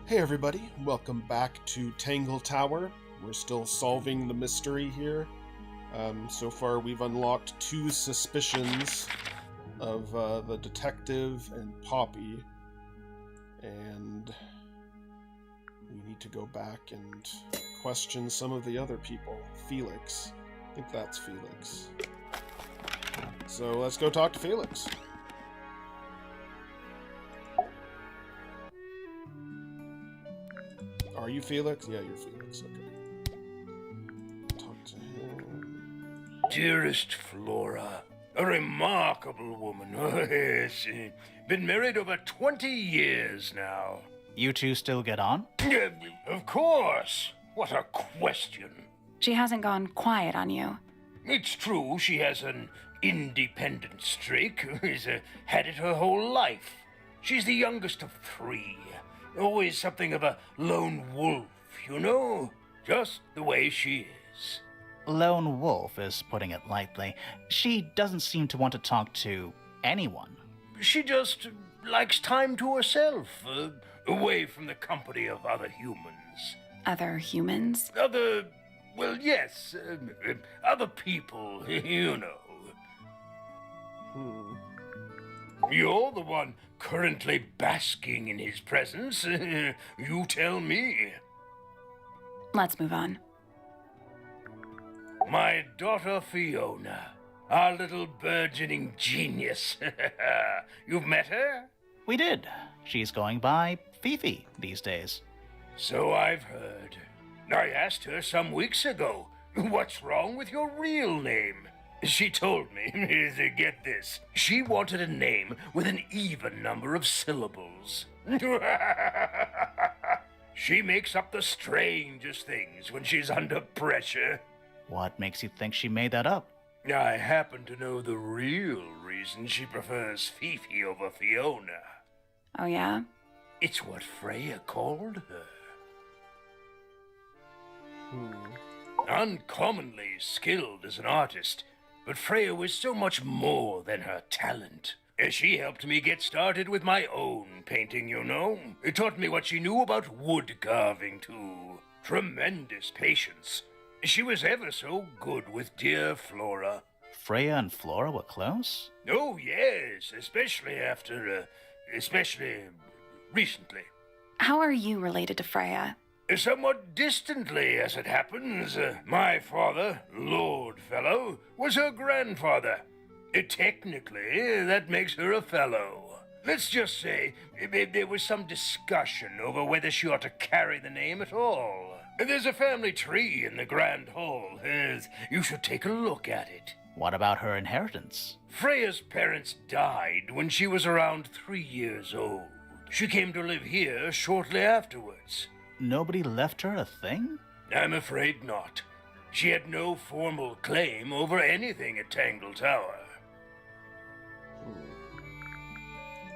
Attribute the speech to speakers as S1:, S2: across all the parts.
S1: Hey everybody, welcome back to Tangle Tower. We're still solving the mystery here. So far we've unlocked two suspicions of the detective and Poppy. And we need to go back and question some of the other people. Felix. I think that's Felix. So let's go talk to Felix. Are you Felix? Yeah, you're Felix. Okay. Talk to him.
S2: Dearest Flora, a remarkable woman. Yes, been married over 20 years now.
S3: You two still get on?
S2: Of course. What a question.
S4: She hasn't gone quiet on you.
S2: It's true she has an independent streak. She's had it her whole life. She's the youngest of three. Always something of a lone wolf, you know? Just the way she is.
S3: Lone wolf is putting it lightly. She doesn't seem to want to talk to anyone.
S2: She just likes time to herself, away from the company of other humans.
S4: Other humans?
S2: Well, yes, other people, you know. You're the one currently basking in his presence. You tell me.
S4: Let's move on.
S2: My daughter Fiona, our little burgeoning genius. You've met her?
S3: We did. She's going by Fifi these days.
S2: So I've heard. I asked her some weeks ago, what's wrong with your real name? She told me, get this, she wanted a name with an even number of syllables. She makes up the strangest things when she's under pressure.
S3: What makes you think she made that up?
S2: I happen to know the real reason she prefers Fifi over Fiona.
S4: Oh, yeah?
S2: It's what Freya called her. Uncommonly skilled as an artist, but Freya was so much more than her talent. She helped me get started with my own painting, you know. It taught me what she knew about wood carving, too. Tremendous patience. She was ever so good with dear Flora.
S3: Freya and Flora were close?
S2: Oh, yes, especially recently.
S4: How are you related to Freya?
S2: Somewhat distantly, as it happens. My father, Lord Fellow, was her grandfather. Technically, that makes her a fellow. Let's just say there was some discussion over whether she ought to carry the name at all. There's a family tree in the Grand Hall. You should take a look at it.
S3: What about her inheritance?
S2: Freya's parents died when she was around 3 years old. She came to live here shortly afterwards.
S3: Nobody left her a thing?
S2: I'm afraid not. She had no formal claim over anything at Tangle Tower.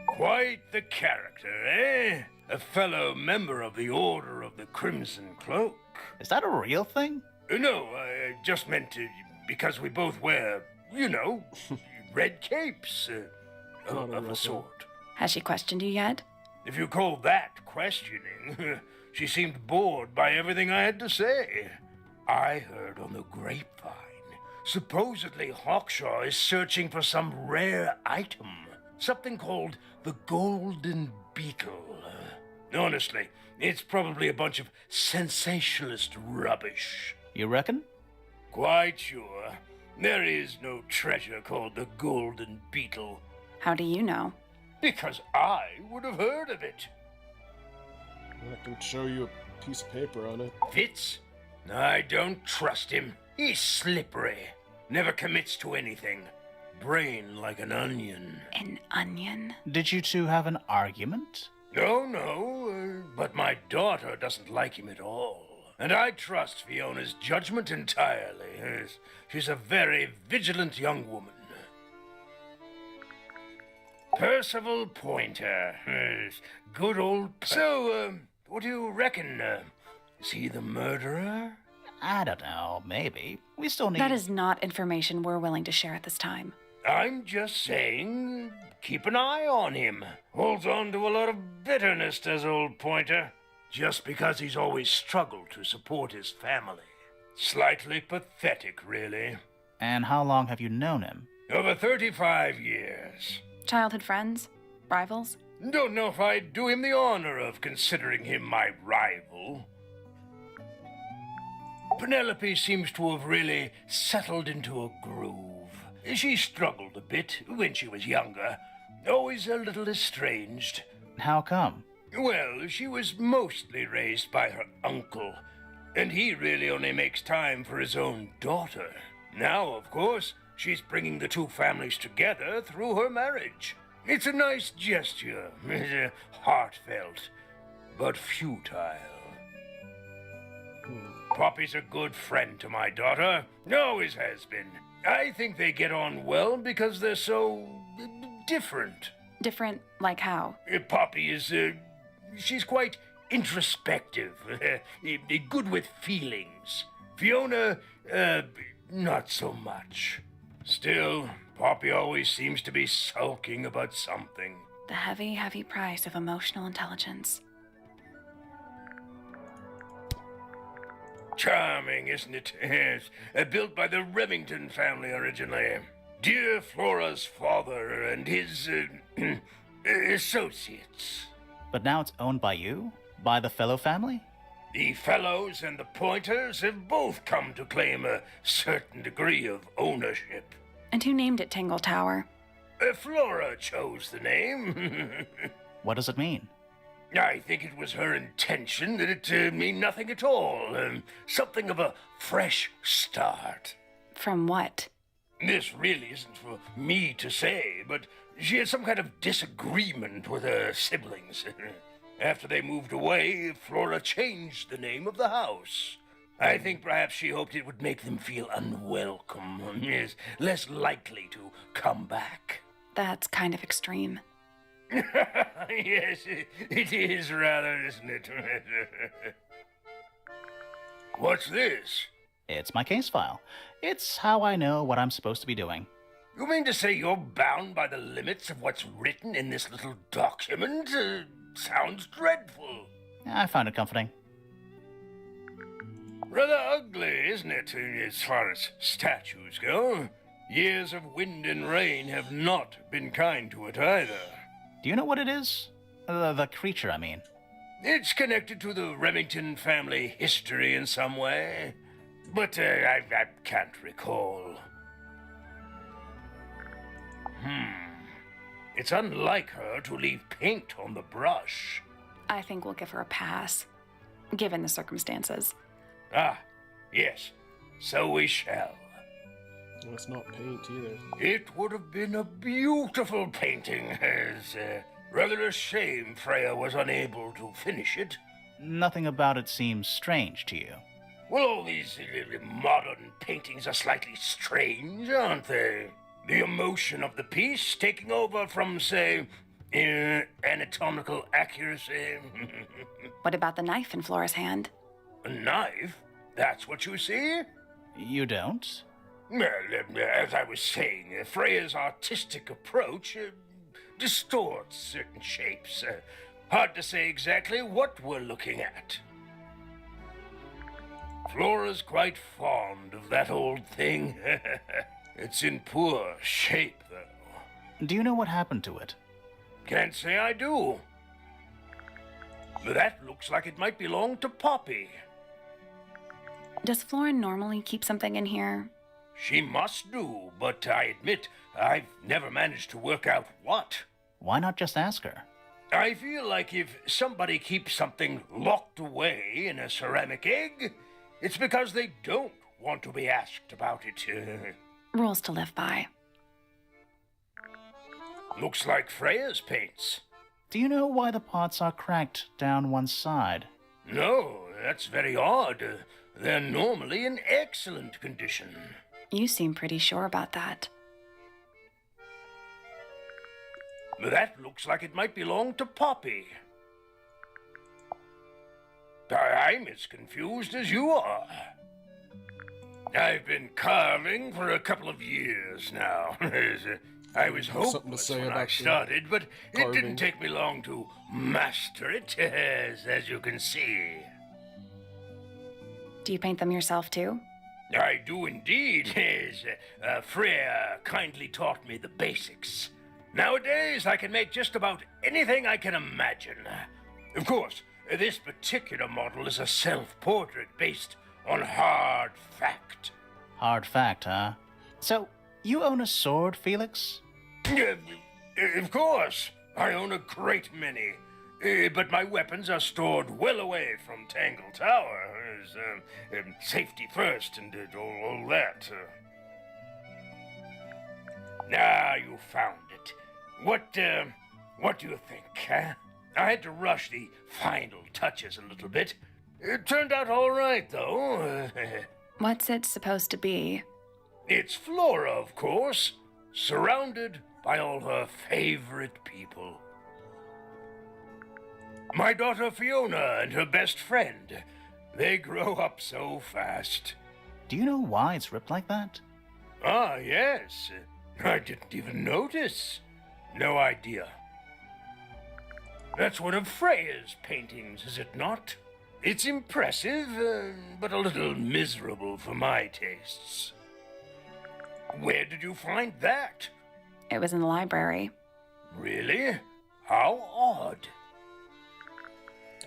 S2: Quite the character, eh? A fellow member of the Order of the Crimson Cloak.
S3: Is that a real thing?
S2: No, I just meant because we both wear, you know, red capes of a sort.
S4: Has she questioned you yet?
S2: If you call that questioning, she seemed bored by everything I had to say. I heard on the grapevine, supposedly Hawkshaw is searching for some rare item, something called the Golden Beetle. Honestly, it's probably a bunch of sensationalist rubbish.
S3: You reckon?
S2: Quite sure. There is no treasure called the Golden Beetle.
S4: How do you know?
S2: Because I would have heard of it.
S1: I can show you a piece of paper on it.
S2: Fitz? I don't trust him. He's slippery. Never commits to anything. Brain like an onion.
S4: An onion?
S3: Did you two have an argument?
S2: No, but my daughter doesn't like him at all. And I trust Fiona's judgment entirely. She's a very vigilant young woman. Percival Pointer. Good old... So, what do you reckon? Is he the murderer?
S3: I don't know, maybe. We still need...
S4: That is not information we're willing to share at this time.
S2: I'm just saying, keep an eye on him. Holds on to a lot of bitterness, does old Pointer. just because he's always struggled to support his family. Slightly pathetic, really.
S3: And how long have you known him?
S2: Over 35 years.
S4: Childhood friends? Rivals?
S2: Don't know if I'd do him the honor of considering him my rival. Penelope seems to have really settled into a groove. She struggled a bit when she was younger, always a little estranged.
S3: How come?
S2: Well, she was mostly raised by her uncle, and he really only makes time for his own daughter. Now, of course, she's bringing the two families together through her marriage. It's a nice gesture, heartfelt, but futile. Poppy's a good friend to my daughter, always has been. I think they get on well because they're so different.
S4: Different like how?
S2: Poppy is, she's quite introspective, good with feelings. Fiona, not so much. Still, Poppy always seems to be sulking about something.
S4: The heavy, heavy price of emotional intelligence.
S2: Charming, isn't it? Yes. Built by the Remington family originally. Dear Flora's father and his associates.
S3: But now it's owned by you? By the Fellow family?
S2: The Fellows and the Pointers have both come to claim a certain degree of ownership.
S4: And who named it Tangle Tower?
S2: Flora chose the name.
S3: What does it mean?
S2: I think it was her intention that it mean nothing at all. Something of a fresh start.
S4: From what?
S2: This really isn't for me to say, but she had some kind of disagreement with her siblings. After they moved away, Flora changed the name of the house. I think perhaps she hoped it would make them feel unwelcome, is less likely to come back.
S4: That's kind of extreme.
S2: Yes, it is rather, isn't it? What's this?
S3: It's my case file. It's how I know what I'm supposed to be doing.
S2: You mean to say you're bound by the limits of what's written in this little document? Sounds dreadful.
S3: I found it comforting.
S2: Rather ugly, isn't it, as far as statues go? Years of wind and rain have not been kind to it either.
S3: Do you know what it is? The creature, I mean.
S2: It's connected to the Remington family history in some way, but I can't recall. It's unlike her to leave paint on the brush.
S4: I think we'll give her a pass, given the circumstances.
S2: Ah, yes, so we shall.
S1: Well, it's not paint either.
S2: It would have been a beautiful painting. It's rather a shame Freya was unable to finish it.
S3: Nothing about it seems strange to you.
S2: Well, all these modern paintings are slightly strange, aren't they? The emotion of the piece taking over from, say, anatomical accuracy.
S4: What about the knife in Flora's hand?
S2: A knife? That's what you see?
S3: You don't?
S2: Well, as I was saying, Freya's artistic approach distorts certain shapes. Hard to say exactly what we're looking at. Flora's quite fond of that old thing. It's in poor shape, though.
S3: Do you know what happened to it?
S2: Can't say I do. That looks like it might belong to Poppy.
S4: Does Flora normally keep something in here?
S2: She must do, but I admit I've never managed to work out what.
S3: Why not just ask her?
S2: I feel like if somebody keeps something locked away in a ceramic egg, it's because they don't want to be asked about it.
S4: Rules to live by.
S2: Looks like Freya's paints.
S3: Do you know why the pots are cracked down one side?
S2: No, that's very odd. They're normally in excellent condition.
S4: You seem pretty sure about that.
S2: That looks like it might belong to Poppy. I'm as confused as you are. I've been carving for a couple of years now. I was
S1: Something to
S2: hopeless
S1: say
S2: when I
S1: about the
S2: started, but it
S1: carving.
S2: didn't take me long to master it, as you can see.
S4: Do you paint them yourself too?
S2: I do indeed, yes. Freya kindly taught me the basics. Nowadays, I can make just about anything I can imagine. Of course, this particular model is a self-portrait based on hard fact.
S3: Hard fact, huh? So, you own a sword, Felix?
S2: Of course, I own a great many. But my weapons are stored well away from Tangle Tower. Safety first and all that. You found it. What do you think, huh? I had to rush the final touches a little bit. It turned out all right, though.
S4: What's it supposed to be?
S2: It's Flora, of course, surrounded by all her favorite people. My daughter Fiona and her best friend. They grow up so fast.
S3: Do you know why it's ripped like that?
S2: Ah, yes. I didn't even notice. No idea. That's one of Freya's paintings, is it not? It's impressive, but a little miserable for my tastes. Where did you find that?
S4: It was in the library.
S2: Really? How odd.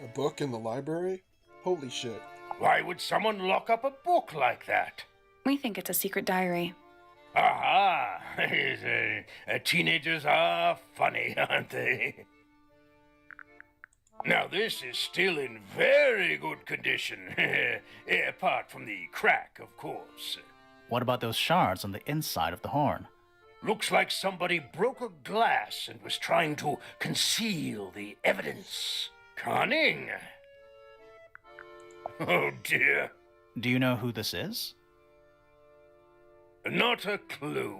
S1: A book in the library? Holy shit.
S2: Why would someone lock up a book like that?
S4: We think it's a secret diary.
S2: Aha! Teenagers are funny, aren't they? Now, this is still in very good condition. Apart from the crack, of course.
S3: What about those shards on the inside of the horn?
S2: Looks like somebody broke a glass and was trying to conceal the evidence. Cunning. Oh, dear.
S3: Do you know who this is?
S2: Not a clue.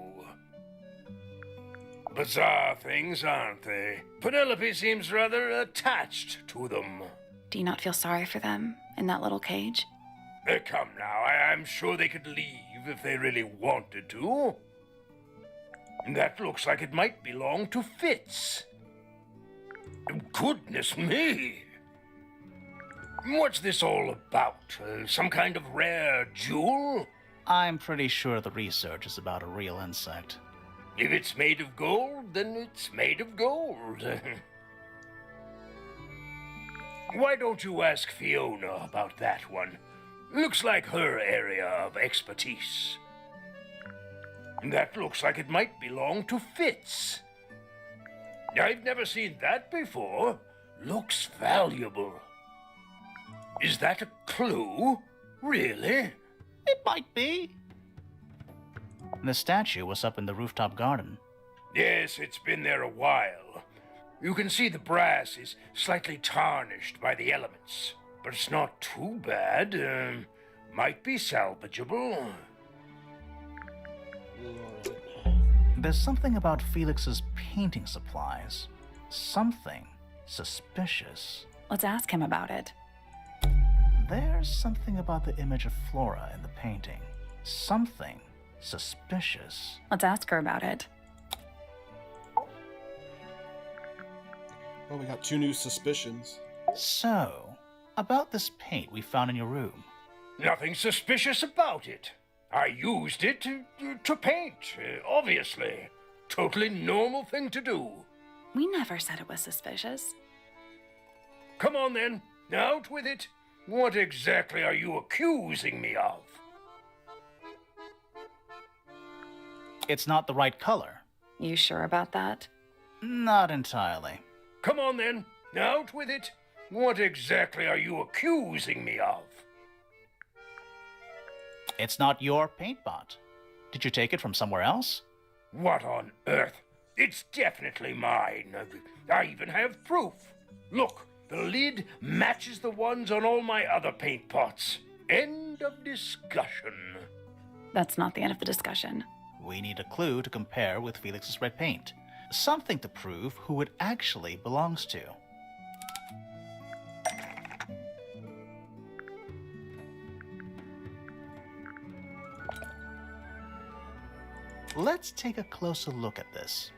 S2: Bizarre things, aren't they? Penelope seems rather attached to them.
S4: Do you not feel sorry for them in that little cage?
S2: Come now, I'm sure they could leave if they really wanted to. That looks like it might belong to Fitz. Goodness me! What's this all about? Some kind of rare jewel?
S3: I'm pretty sure the research is about a real insect.
S2: If it's made of gold, then it's made of gold. Why don't you ask Fiona about that one? Looks like her area of expertise. That looks like it might belong to Fitz. I've never seen that before. Looks valuable. Is that a clue? Really?
S3: It might be. The statue was up in the rooftop garden.
S2: Yes, it's been there a while. You can see the brass is slightly tarnished by the elements, but it's not too bad. Might be salvageable.
S3: There's something about Felix's painting supplies. Something suspicious.
S4: Let's ask him about it.
S3: There's something about the image of Flora in the painting. Something suspicious.
S4: Let's ask her about it.
S1: Well, we got 2 new suspicions.
S3: So, about this paint we found in your room.
S2: Nothing suspicious about it. I used it to paint, obviously. Totally normal thing to do.
S4: We never said it was suspicious.
S2: Come on then, out with it. What exactly are you accusing me of?
S3: It's not the right color.
S4: You sure about that?
S3: Not entirely.
S2: Come on then, out with it. What exactly are you accusing me of?
S3: It's not your paint pot. Did you take it from somewhere else?
S2: What on earth? It's definitely mine. I even have proof. Look, the lid matches the ones on all my other paint pots. End of discussion.
S4: That's not the end of the discussion.
S3: We need a clue to compare with Felix's red paint. Something to prove who it actually belongs to. Let's take a closer look at this.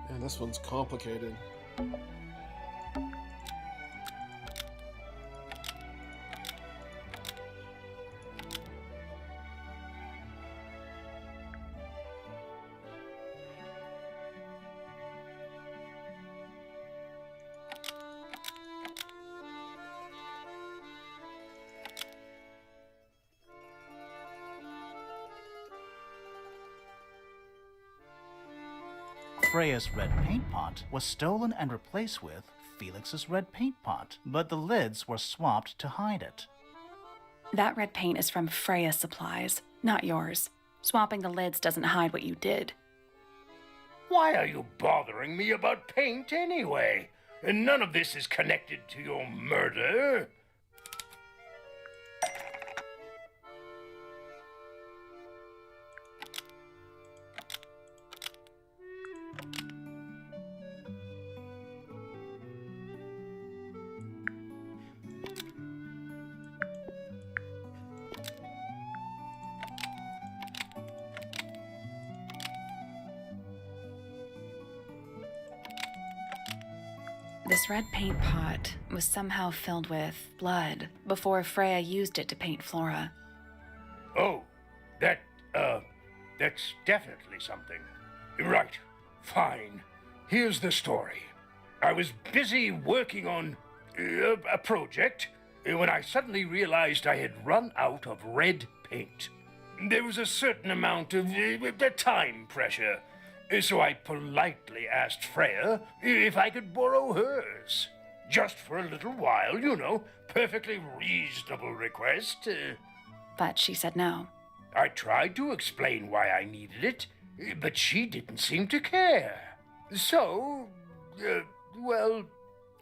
S1: And this one's complicated.
S3: Freya's red paint pot was stolen and replaced with Felix's red paint pot, but the lids were swapped to hide it.
S4: That red paint is from Freya's supplies, not yours. Swapping the lids doesn't hide what you did.
S2: Why are you bothering me about paint anyway? And none of this is connected to your murder.
S4: This red paint pot was somehow filled with blood before Freya used it to paint Flora.
S2: Oh, that's definitely something. Right, fine. Here's the story. I was busy working on a project when I suddenly realized I had run out of red paint. There was a certain amount of time pressure, so I politely asked Freya if I could borrow hers. Just for a little while, you know, perfectly reasonable request.
S4: But she said no.
S2: I tried to explain why I needed it, but she didn't seem to care. So, well,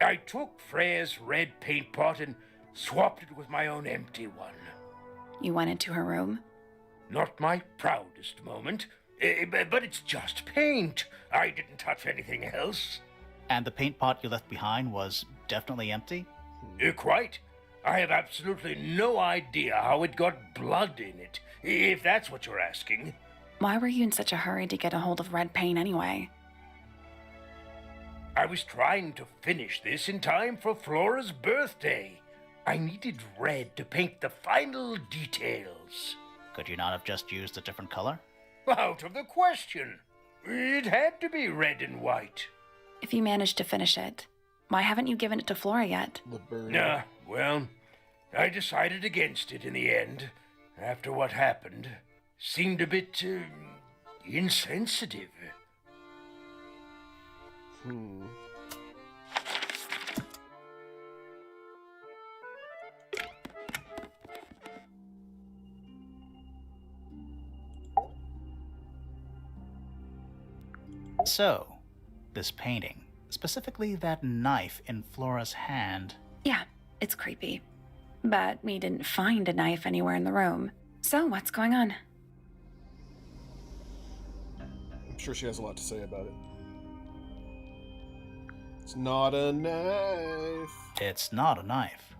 S2: I took Freya's red paint pot and swapped it with my own empty one.
S4: You went into her room?
S2: Not my proudest moment, but it's just paint. I didn't touch anything else.
S3: And the paint pot you left behind was definitely empty?
S2: Quite. I have absolutely no idea how it got blood in it, if that's what you're asking.
S4: Why were you in such a hurry to get a hold of red paint anyway?
S2: I was trying to finish this in time for Flora's birthday. I needed red to paint the final details.
S3: Could you not have just used a different color?
S2: Out of the question. It had to be red and white.
S4: If you managed to finish it, why haven't you given it to Flora yet?
S2: Well, I decided against it in the end, after what happened. Seemed a bit, insensitive.
S3: So, this painting, specifically that knife in Flora's hand.
S4: Yeah, it's creepy. But we didn't find a knife anywhere in the room. So what's going on?
S1: I'm sure she has a lot to say about it. It's not a knife.
S3: It's not a knife.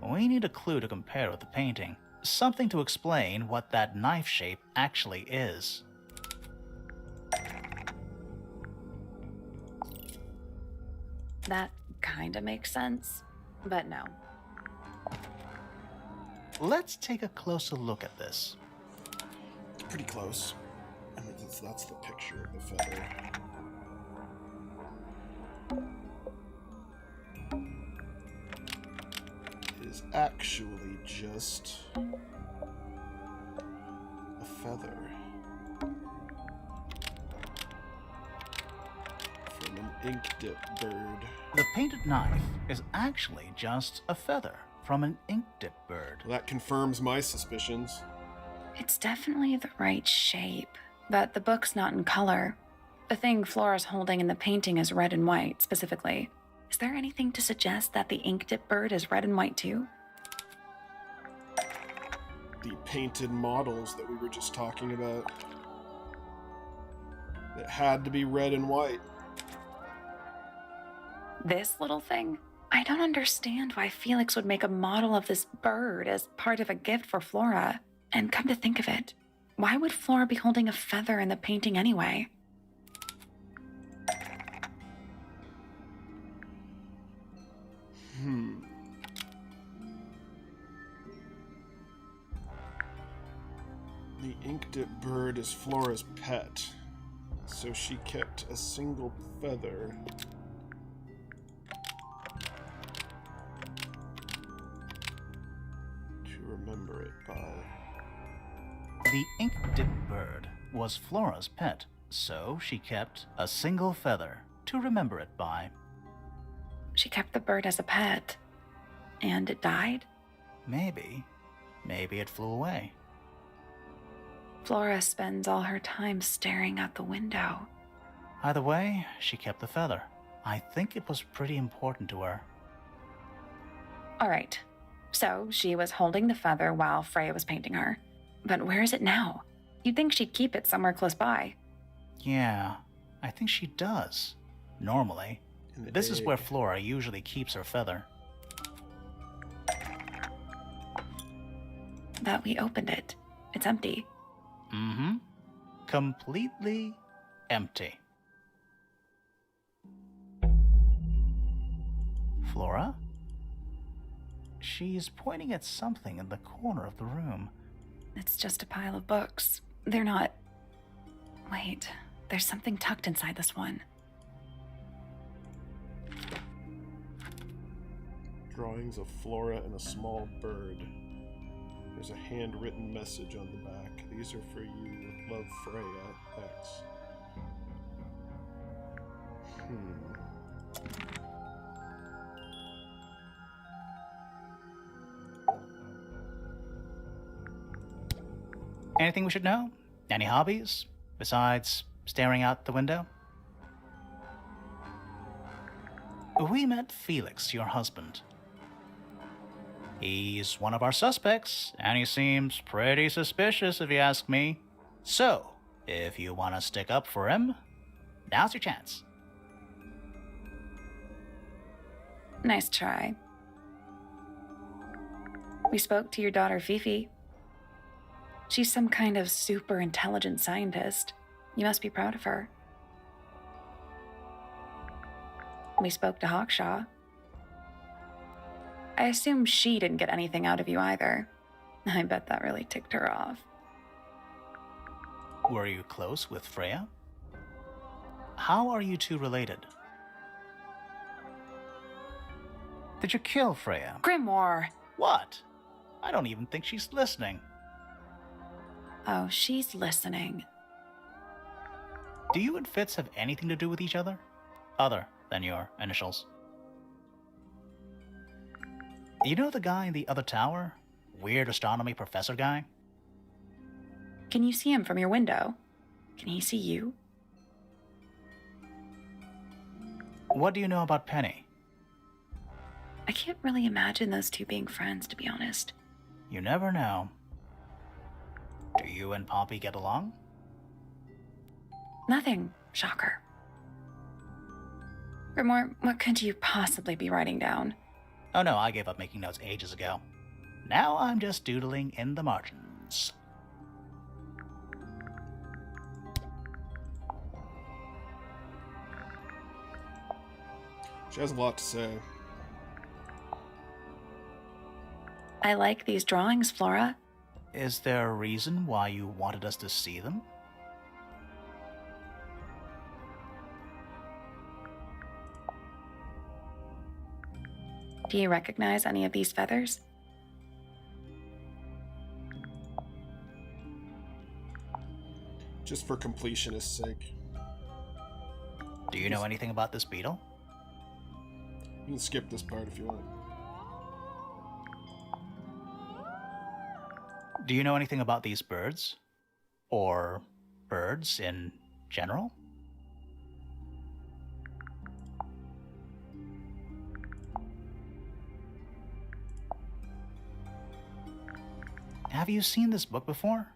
S3: We need a clue to compare with the painting. Something to explain what that knife shape actually is.
S4: That kinda makes sense, but no.
S3: Let's take a closer look at this.
S1: It's pretty close. I mean, that's the picture of the feather. actually just a feather from an ink dip bird.
S3: The painted knife is actually just a feather from an ink dip bird.
S1: That confirms my suspicions.
S4: It's definitely the right shape, but the book's not in color. The thing Flora's holding in the painting is red and white, specifically. Is there anything to suggest that the ink dip bird is red and white too?
S1: The painted models that we were just talking about. It had to be red and white.
S4: This little thing? I don't understand why Felix would make a model of this bird as part of a gift for Flora. And come to think of it, why would Flora be holding a feather in the painting anyway?
S1: The ink dip bird is Flora's pet, so she kept a single feather. To remember it by.
S3: The ink dip bird was Flora's pet, so she kept a single feather to remember it by.
S4: She kept the bird as a pet. And it died?
S3: Maybe it flew away.
S4: Flora spends all her time staring out the window.
S3: Either way, she kept the feather. I think it was pretty important to her.
S4: All right, so she was holding the feather while Freya was painting her. But where is it now? You'd think she'd keep it somewhere close by.
S3: Yeah, I think she does. Normally. This is where Flora usually keeps her feather.
S4: But we opened it. It's empty.
S3: Mm-hmm. Completely empty. Flora? She's pointing at something in the corner of the room.
S4: It's just a pile of books. They're not... Wait, there's something tucked inside this one.
S1: Drawings of Flora and a small bird. There's a handwritten message on the back. These are for you. Love, Freya. X.
S3: Anything we should know? Any hobbies? Besides staring out the window? We met Felix, your husband. He's one of our suspects, and he seems pretty suspicious if you ask me. So, if you want to stick up for him, now's your chance.
S4: Nice try. We spoke to your daughter, Fifi. She's some kind of super intelligent scientist. You must be proud of her. We spoke to Hawkshaw. I assume she didn't get anything out of you either. I bet that really ticked her off.
S3: Were you close with Freya? How are you two related? Did you kill Freya?
S4: Grimoire!
S3: What? I don't even think she's listening.
S4: Oh, she's listening.
S3: Do you and Fitz have anything to do with each other? Other than your initials? You know the guy in the other tower? Weird astronomy professor guy?
S4: Can you see him from your window? Can he see you?
S3: What do you know about Penny?
S4: I can't really imagine those two being friends, to be honest.
S3: You never know. Do you and Poppy get along?
S4: Nothing. Shocker. Grimoire, what could you possibly be writing down?
S3: Oh no, I gave up making notes ages ago. Now I'm just doodling in the margins.
S1: She has a lot to say.
S4: I like these drawings, Flora.
S3: Is there a reason why you wanted us to see them?
S4: Do you recognize any of these feathers?
S1: just for completionist's sake.
S3: Do you know anything about this beetle?
S1: You can skip this part if you want.
S3: Do you know anything about these birds? Or birds in general? Have you seen this book before?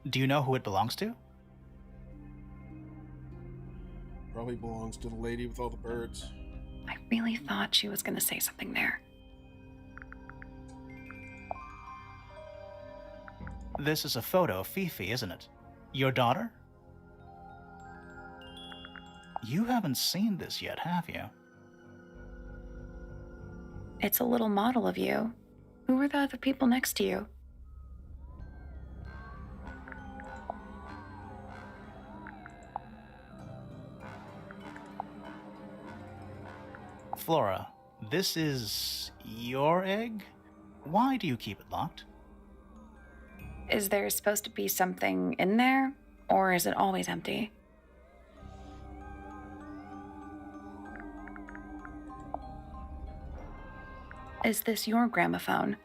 S3: Do you know who it belongs to?
S1: Probably belongs to the lady with all the birds.
S4: I really thought she was going to say something there.
S3: This is a photo of Fifi, isn't it? Your daughter? You haven't seen this yet, have you?
S4: It's a little model of you. Who were the other people next to you?
S3: Flora, this is your egg? Why do you keep it locked?
S4: Is there supposed to be something in there, or is it always empty? Is this your gramophone?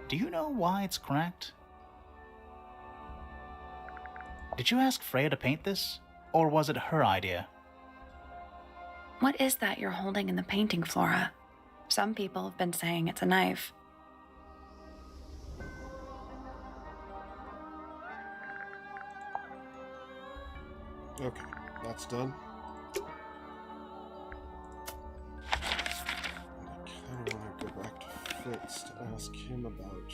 S3: Do you know why it's cracked? Did you ask Freya to paint this? Or was it her idea?
S4: What is that you're holding in the painting, Flora? Some people have been saying it's a knife.
S1: Okay, that's done. I kind of want to go back to Fitz to ask him about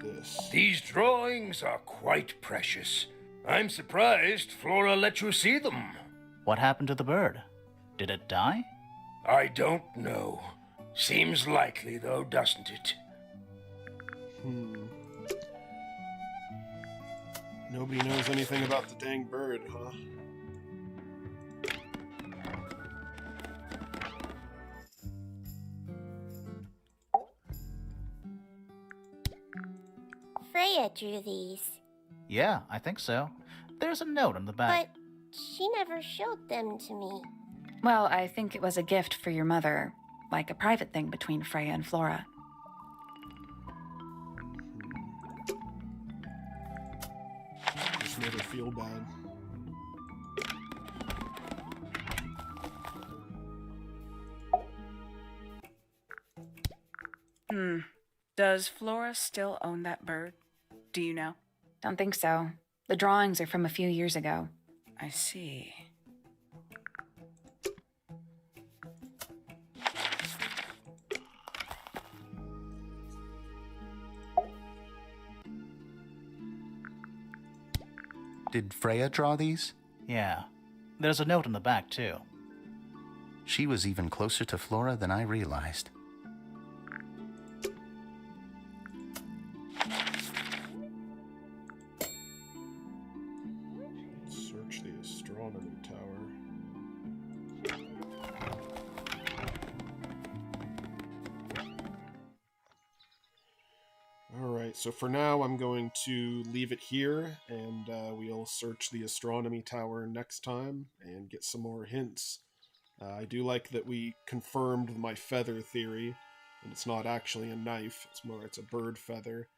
S1: this.
S2: These drawings are quite precious. I'm surprised Flora let you see them.
S3: What happened to the bird? Did it die?
S2: I don't know. Seems likely, though, doesn't it?
S1: Nobody knows anything about the dang bird, huh?
S5: Freya drew these,
S3: Yeah, I think so. There's a note on the back.
S5: but she never showed them to me.
S4: Well, I think it was a gift for your mother, like a private thing between Freya and Flora.
S1: Just made her feel bad.
S6: Does Flora still own that bird? Do you know?
S4: Don't think so. The drawings are from a few years ago.
S6: I see.
S7: Did Freya draw these?
S3: Yeah. There's a note on the back, too.
S7: She was even closer to Flora than I realized.
S1: Search the astronomy tower. Alright, so for now I'm going to leave it here, and we'll search the astronomy tower next time and get some more hints. I do like that we confirmed my feather theory, and it's not actually a knife, it's a bird feather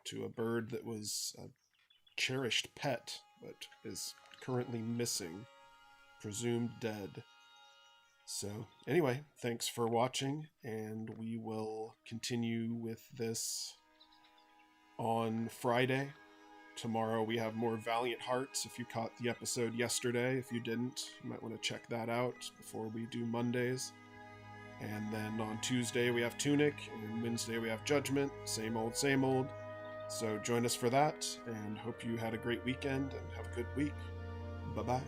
S1: to a bird that was a cherished pet, but is currently missing, presumed dead. So, anyway, thanks for watching, and we will continue with this on Friday. Tomorrow we have more Valiant Hearts. If you caught the episode yesterday, if you didn't, you might want to check that out before we do Mondays. And then on Tuesday we have Tunic, and Wednesday we have Judgment. Same old, same old. So join us for that, and hope you had a great weekend and have a good week. Bye-bye.